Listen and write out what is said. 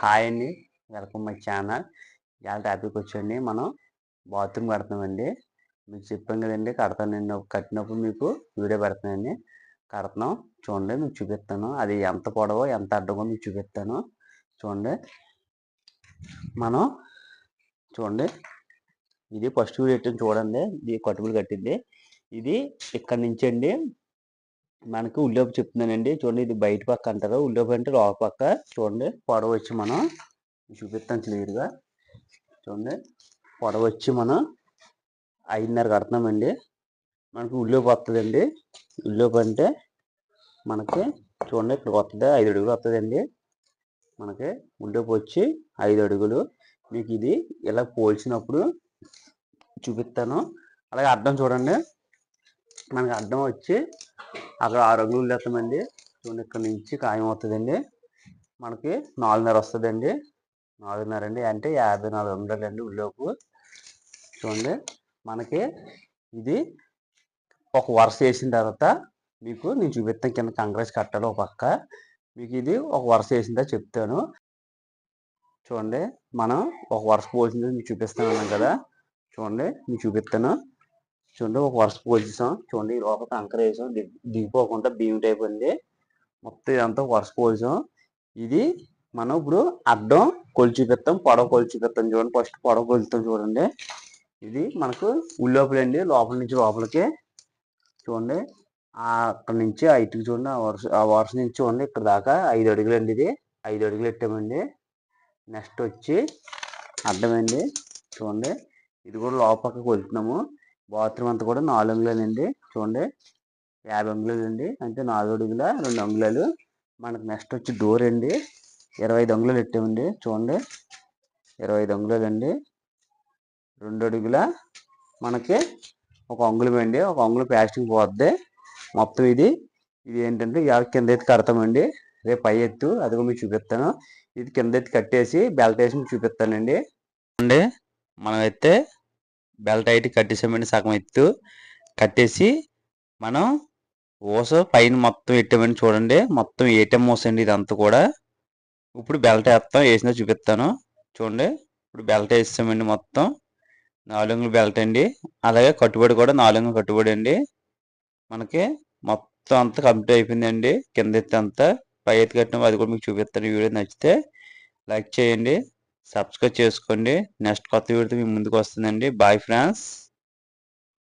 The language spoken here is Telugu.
హాయ్ అండి, వెల్కమ్ మై ఛానల్. ఇవాళ టాపిక్ వచ్చండి, మనం బాత్రూమ్ కడుతున్నామండి. మీకు చెప్పాం కదండి, కడతానండి. కట్టినప్పుడు మీకు వీడియో పెడతానండి. కడుతున్నాం చూడండి, మీకు చూపిస్తాను. అది ఎంత పొడవో ఎంత అడ్డమో మీకు చూపిస్తాను చూడండి. మనం చూడండి, ఇది ఫస్ట్ వీడియో పెట్టింది చూడండి. ఇది కట్టుబడి కట్టింది. ఇది ఇక్కడ నుంచి అండి మనకి ఉల్లోపు చెప్తున్నానండి. చూడండి, ఇది బయట పక్క అంటారు, ఉల్లోపు అంటే లోపల పక్క. చూడండి, పొడవు వచ్చి మనం చూపిస్తాను క్లియర్గా. చూడండి, పొడవు వచ్చి మనం 5.5 కడుతున్నామండి. మనకి ఉల్లోపు వస్తుందండి. ఉల్లోపు అంటే మనకి చూడండి, ఇక్కడ వస్తుంది 5 అడుగులు వస్తుందండి. మనకి ఉల్లోపు వచ్చి 5 అడుగులు. మీకు ఇది ఇలా పోల్చినప్పుడు చూపిస్తాను. అలాగే అడ్డం చూడండి, మనకి అడ్డం వచ్చి అక్కడ 6 అడుగులు వస్తామండి. చూడండి, ఇక్కడ నుంచి ఖాయం అవుతుందండి. మనకి 4.5 వస్తుందండి. 4.5 అండి, అంటే 54 అంగుళాలండి ఉల్లోపు. చూడండి, మనకి ఇది ఒక వరుస వేసిన తర్వాత మీకు నేను చూపిస్తాను. కింద కంగ్రెస్ కట్టాలి ఒక పక్క. మీకు ఇది ఒక వరుస వేసిన తర్వాత చెప్తాను. చూడండి, మనం ఒక వరుస పోల్చింది మీకు చూపిస్తాను కదా. చూడండి, మీకు చూపిస్తాను. చూడండి, ఒక వరుస పోల్చేసాం. చూడండి, ఈ లోపల కంకర వేసాం, దిగిపోకుండా భీమ్ టైప్ అండి. మొత్తం ఇదంతా వరుస పోల్చాం. ఇది మనం ఇప్పుడు అడ్డం కొలిచి చూపిస్తాం, పొడవ కొలిచి చూపిస్తాం. చూడండి, ఫస్ట్ పొడవ కొలుస్తాం. చూడండి, ఇది మనకు ఉల్లోపలండి, లోపల నుంచి లోపలికి. చూడండి, అక్కడ నుంచి హైట్కి చూడండి, ఆ వరుస నుంచి చూడండి ఇక్కడ దాకా 5 అడుగులు అండి. ఇది 5 అడుగులు పెట్టామండి. నెక్స్ట్ వచ్చి అడ్డం అండి. చూడండి, ఇది కూడా లోపలికి కొలుతున్నాము. బాత్రూమ్ అంతా కూడా 4 అంగుళాలండి. చూడండి, 50 అంగుళాలు అండి, అంటే 4 అడుగుల 2 అంగుళాలు. మనకు నెక్స్ట్ వచ్చి డోర్ అండి, 25 అంగుళాలు పెట్టామండి. చూడండి, 25 అంగుళాలు అండి. 2 అడుగుల మనకి 1 అంగుళం అండి. 1 అంగుళం ప్లాస్టిక్ పోద్ది మొత్తం. ఇది ఏంటంటే ఇవాళ కింద ఎత్తి కడతామండి, రేపు పై ఎత్తు అది కూడా మీకు చూపిస్తాను. ఇది కింద ఎత్తి కట్టేసి బెల్ట్ వేసి మీకు చూపిస్తానండి. అండి, మనం అయితే బెల్ట్ అయితే కట్టేసామండి. సగం ఎత్తు కట్టేసి మనం ఊస పైన మొత్తం పెట్టామని చూడండి. మొత్తం ఏటీఎం ఊస అండి ఇదంతా కూడా. ఇప్పుడు బెల్ట్ వేస్తాం, వేసినా చూపిస్తాను. చూడండి, ఇప్పుడు బెల్ట్ వేస్తామండి. మొత్తం 4 అంగుళాల బెల్ట్ అండి. అలాగే కట్టుబడి కూడా 4 అంగుళాల కట్టుబడి అండి. మనకి మొత్తం అంతా కంప్లీట్ అయిపోయిందండి. కింద ఎత్తి అంతా పై ఎత్తి కట్టినప్పుడు అది కూడా మీకు చూపిస్తాను. ఈ వీడియో నచ్చితే లైక్ చేయండి, సబ్స్క్రైబ్ చేసుకోండి. నెక్స్ట్ కొత్త వీడియోతో మీ ముందుకు వస్తుందండి. Bye friends.